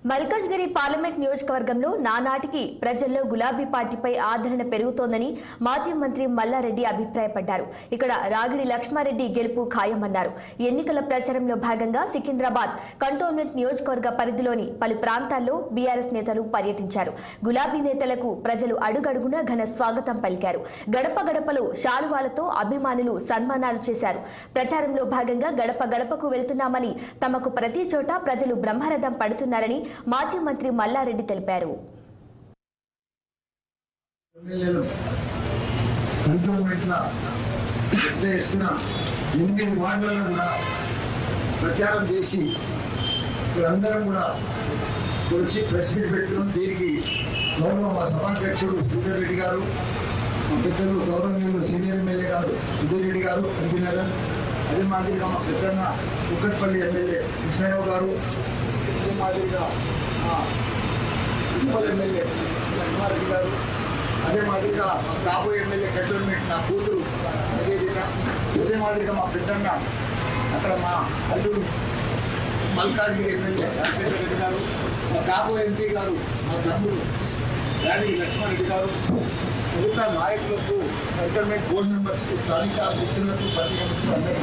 Malkajgiri parliament నియోజకవర్గంలో నానాటికి ప్రజల్లో గులాబీ పార్టీపై ఆదరణ పెరుగుతోందని మాజీ మంత్రి మల్లారెడ్డి అభిప్రాయపడ్డారు. ఇక్కడ రాగిడి లక్ష్మారెడ్డి గెలుపు ఖాయమన్నారు. ఎన్నికల ప్రచారంలో భాగంగా సికింద్రాబాద్ కంటోన్మెంట్ నియోజకవర్గ పరిధిలోని పలు ప్రాంతాల్లో బీఆర్ఎస్ నేతలు పర్యటించారు. గులాబీ నేతలకు ప్రజలు అడుగడుగునా ఘన స్వాగతం పలికారు. గడప గడపలో శాలువాలతో అభిమానులు సన్మానాలు చేశారు. ప్రచారంలో భాగంగా గడప గడపకు వెళ్తున్నామని, తమకు ప్రతి చోట ప్రజలు బ్రహ్మరథం పడుతున్నారని మాజీ మంత్రి మల్లారెడ్డి తెలిపారు. ప్రచారం చేసి అందరం కూడా వచ్చి ప్రెస్ మీట్ పెట్టుకున్నాం. దీనికి గౌరవ మా సభాధ్యక్షుడు శ్రీధర్ రెడ్డి గారు, మా పెద్దలు గౌరవనీయులు సీనియర్ ఎమ్మెల్యే గారు ఉదయ్ రెడ్డి గారు కన్వీనర్, అదే మాదిరిగా మా పెద్దన్న కుక్కట్పల్లి ఎమ్మెల్యే కృష్ణరావు గారు, అదే మాదిరిగా ఉప్పల్ ఎమ్మెల్యే లక్ష్మారెడ్డి గారు, అదే మాదిరిగా కాబోయే ఎమ్మెల్యే కంటోన్మెంట్ నా కూతురు నివేదిక, అదే మాదిరిగా మా పెద్దన్న అక్కడ మా అల్లుడు మల్కాజ్గిరి ఎమ్మెల్యే రాజశేఖర రెడ్డి గారు, మా కాబోయే ఎంపీ గారు మా తమ్ముడు రాగిడి లక్ష్మారెడ్డి గారు, మిగతా నాయకులకు కంటోన్మెంట్ బోర్డు మెంబర్స్కు స్థానిక మిత్రులకు పత్రికలకు అందరూ